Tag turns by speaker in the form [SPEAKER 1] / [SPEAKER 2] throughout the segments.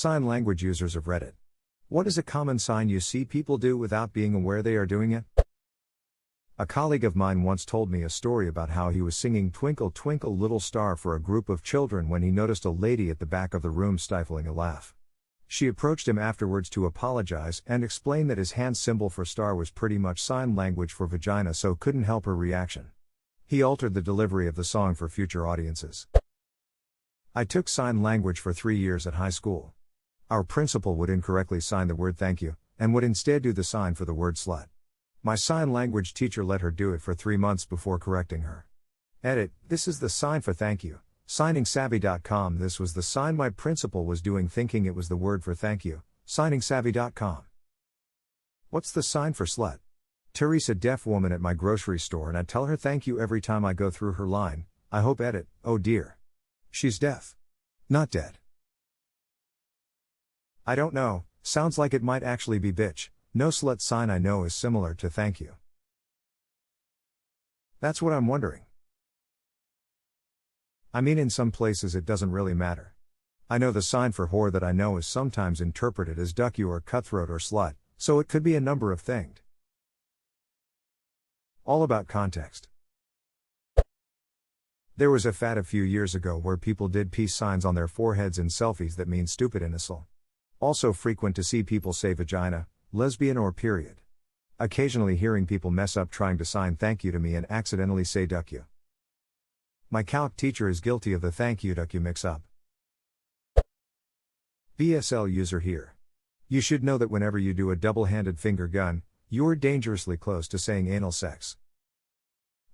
[SPEAKER 1] Sign language users of Reddit. What is a common sign you see people do without being aware they are doing it? A colleague of mine once told me a story about how he was singing Twinkle Twinkle Little Star for a group of children when he noticed a lady at the back of the room stifling a laugh. She approached him afterwards to apologize and explain that his hand symbol for star was pretty much sign language for vagina, so couldn't help her reaction. He altered the delivery of the song for future audiences. I took sign language for 3 years at high school. Our principal would incorrectly sign the word thank you, and would instead do the sign for the word slut. My sign language teacher let her do it for 3 months before correcting her. Edit, this is the sign for thank you. SigningSavvy.com. This was the sign my principal was doing, thinking it was the word for thank you. SigningSavvy.com. What's the sign for slut? Teresa, deaf woman at my grocery store, and I tell her thank you every time I go through her line. I hope edit, oh dear. She's deaf. Not dead. I don't know, sounds like it might actually be bitch. No slut sign I know is similar to thank you. That's what I'm wondering. I mean, in some places it doesn't really matter. I know the sign for whore that I know is sometimes interpreted as duck you or cutthroat or slut, so it could be a number of things. All about context. There was a fad a few years ago where people did peace signs on their foreheads in selfies that mean stupid imbecile. Also frequent to see people say vagina, lesbian or period. Occasionally hearing people mess up trying to sign thank you to me and accidentally say duck you. My calc teacher is guilty of the thank you duck you mix up. BSL user here. You should know that whenever you do a double-handed finger gun, you're dangerously close to saying anal sex.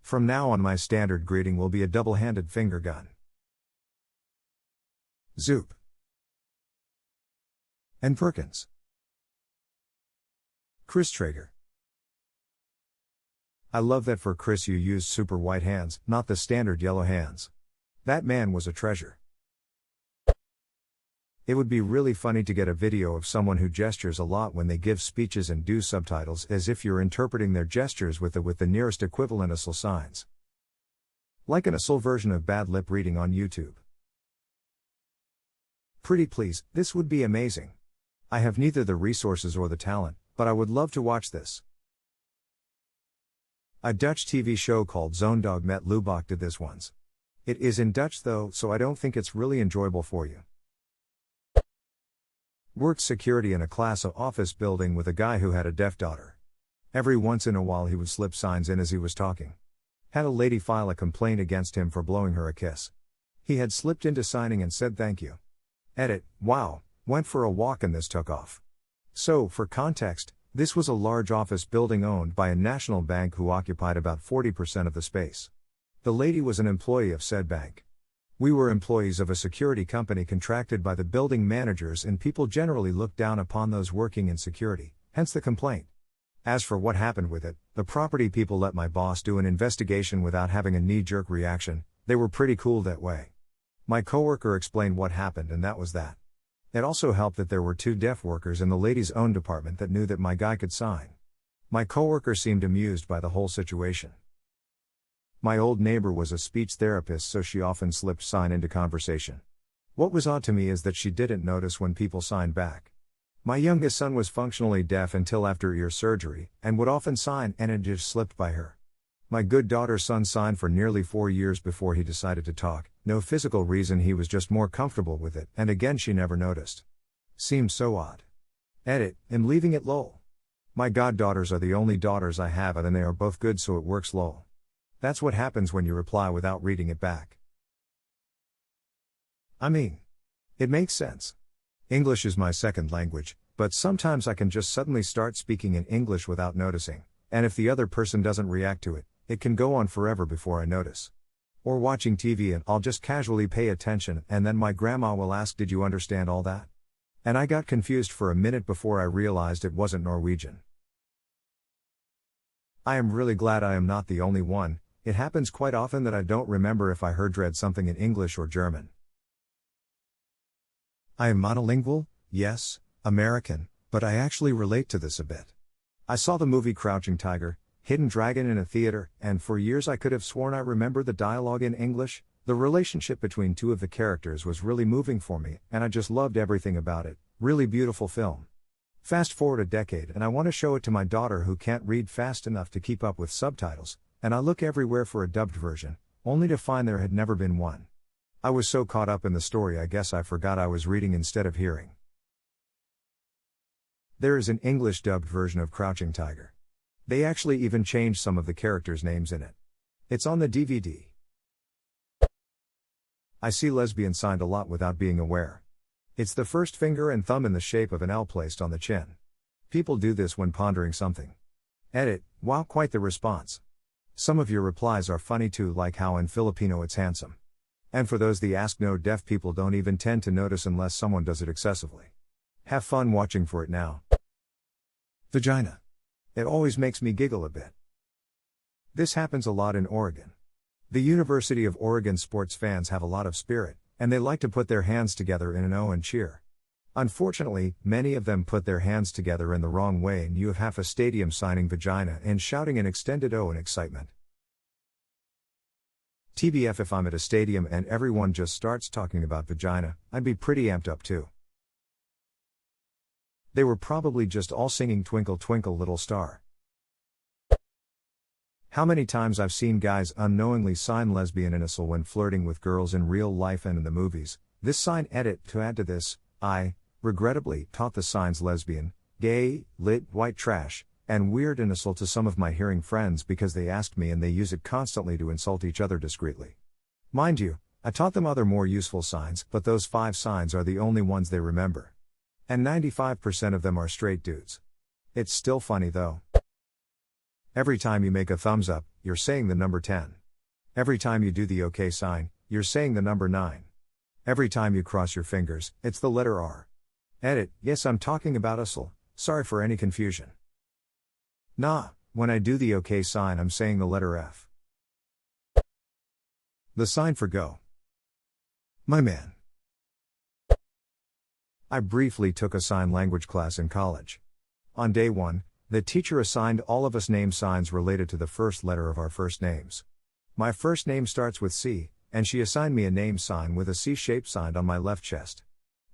[SPEAKER 1] From now on, my standard greeting will be a double-handed finger gun. Zoop. And Perkins. Chris Traeger. I love that for Chris you used super white hands, not the standard yellow hands. That man was a treasure. It would be really funny to get a video of someone who gestures a lot when they give speeches and do subtitles, as if you're interpreting their gestures with the nearest equivalent ASL signs. Like an ASL version of bad lip reading on YouTube. Pretty please, this would be amazing. I have neither the resources or the talent, but I would love to watch this. A Dutch TV show called Zoondog met Lubach did this once. It is in Dutch though, so I don't think it's really enjoyable for you. Worked security in a class office building with a guy who had a deaf daughter. Every once in a while he would slip signs in as he was talking. Had a lady file a complaint against him for blowing her a kiss. He had slipped into signing and said thank you. Edit, wow, went for a walk and this took off. So, for context, this was a large office building owned by a national bank who occupied about 40% of the space. The lady was an employee of said bank. We were employees of a security company contracted by the building managers, and people generally looked down upon those working in security, hence the complaint. As for what happened with it, the property people let my boss do an investigation without having a knee-jerk reaction. They were pretty cool that way. My coworker explained what happened, and that was that. It also helped that there were 2 deaf workers in the lady's own department that knew that my guy could sign. My coworker seemed amused by the whole situation. My old neighbor was a speech therapist, so she often slipped sign into conversation. What was odd to me is that she didn't notice when people signed back. My youngest son was functionally deaf until after ear surgery, and would often sign, and it just slipped by her. My good daughter's son signed for nearly 4 years before he decided to talk. No physical reason, he was just more comfortable with it, and again she never noticed. Seems so odd. Edit, I'm leaving it lol. My goddaughters are the only daughters I have, and they are both good, so it works lol. That's what happens when you reply without reading it back. I mean, it makes sense. English is my second language, but sometimes I can just suddenly start speaking in English without noticing, and if the other person doesn't react to it, it can go on forever before I notice. Or watching TV and I'll just casually pay attention, and then my grandma will ask, "Did you understand all that?" And I got confused for a minute before I realized it wasn't Norwegian. I am really glad I am not the only one. It happens quite often that I don't remember if I read something in English or German. I am monolingual, yes, American, but I actually relate to this a bit. I saw the movie Crouching Tiger, Hidden Dragon in a theater, and for years I could have sworn I remember the dialogue in English, The relationship between two of the characters was really moving for me, and I just loved everything about it. Really beautiful film. Fast forward a decade and I want to show it to my daughter who can't read fast enough to keep up with subtitles, and I look everywhere for a dubbed version, only to find there had never been one. I was so caught up in the story I guess I forgot I was reading instead of hearing. There is an English dubbed version of Crouching Tiger. They actually even changed some of the characters' names in it. It's on the DVD. I see lesbian signed a lot without being aware. It's the first finger and thumb in the shape of an L placed on the chin. People do this when pondering something. Edit, wow, quite the response. Some of your replies are funny too, like how in Filipino it's handsome. And for those the Ask No Deaf people don't even tend to notice unless someone does it excessively. Have fun watching for it now. Vagina. It always makes me giggle a bit. This happens a lot in Oregon. The University of Oregon sports fans have a lot of spirit, and they like to put their hands together in an O and cheer. Unfortunately, many of them put their hands together in the wrong way, and you have half a stadium signing vagina and shouting an extended O in excitement. TBF, if I'm at a stadium and everyone just starts talking about vagina, I'd be pretty amped up too. They were probably just all singing Twinkle Twinkle Little Star. How many times I've seen guys unknowingly sign lesbian initial when flirting with girls in real life and in the movies. This sign edit. To add to this, I, regrettably, taught the signs lesbian, gay, lit, white trash, and weird initial to some of my hearing friends because they asked me, and they use it constantly to insult each other discreetly. Mind you, I taught them other more useful signs, but those 5 signs are the only ones they remember. And 95% of them are straight dudes. It's still funny though. Every time you make a thumbs up, you're saying the number 10. Every time you do the OK sign, you're saying the number 9. Every time you cross your fingers, it's the letter R. Edit, yes, I'm talking about USL, sorry for any confusion. Nah, when I do the OK sign, I'm saying the letter F. The sign for go. My man. I briefly took a sign language class in college. On day 1, the teacher assigned all of us name signs related to the first letter of our first names. My first name starts with C, and she assigned me a name sign with a C-shaped sign on my left chest,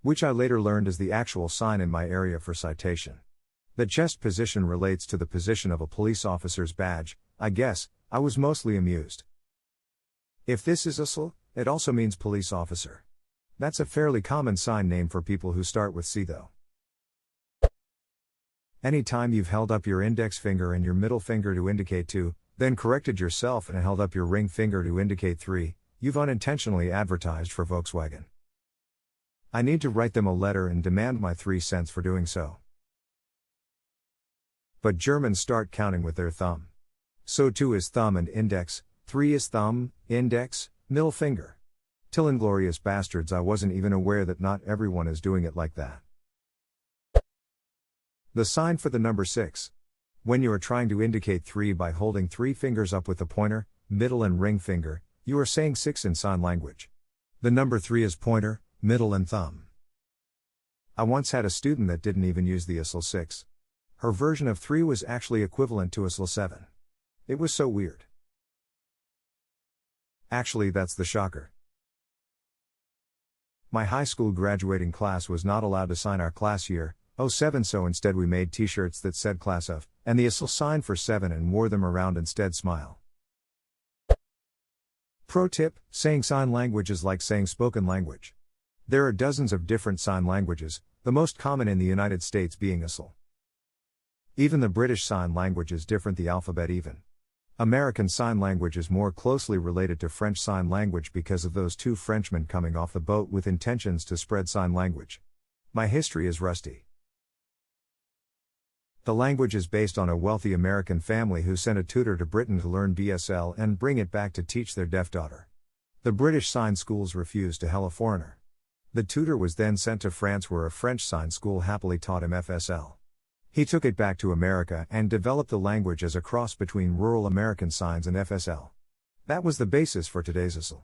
[SPEAKER 1] which I later learned is the actual sign in my area for citation. The chest position relates to the position of a police officer's badge. I guess, I was mostly amused. If this is USL, it also means police officer. That's a fairly common sign name for people who start with C though. Anytime you've held up your index finger and your middle finger to indicate 2, then corrected yourself and held up your ring finger to indicate 3, you've unintentionally advertised for Volkswagen. I need to write them a letter and demand my 3 cents for doing so. But Germans start counting with their thumb. So 2 is thumb and index, 3 is thumb, index, middle finger. Till inglorious bastards, I wasn't even aware that not everyone is doing it like that. The sign for the number 6. When you are trying to indicate 3 by holding 3 fingers up with the pointer, middle and ring finger, you are saying 6 in sign language. The number 3 is pointer, middle and thumb. I once had a student that didn't even use the USL 6. Her version of 3 was actually equivalent to USL 7. It was so weird. Actually, that's the shocker. My high school graduating class was not allowed to sign our class year, 07, so instead we made t-shirts that said class of, and the USL sign for 7 and wore them around instead. Smile. Pro tip, saying sign language is like saying spoken language. There are dozens of different sign languages, the most common in the United States being USL. Even the British Sign Language is different, the alphabet even. American Sign Language is more closely related to French Sign Language because of those 2 Frenchmen coming off the boat with intentions to spread sign language. My history is rusty. The language is based on a wealthy American family who sent a tutor to Britain to learn BSL and bring it back to teach their deaf daughter. The British sign schools refused to help a foreigner. The tutor was then sent to France, where a French sign school happily taught him FSL. He took it back to America and developed the language as a cross between rural American signs and FSL. That was the basis for today's USL.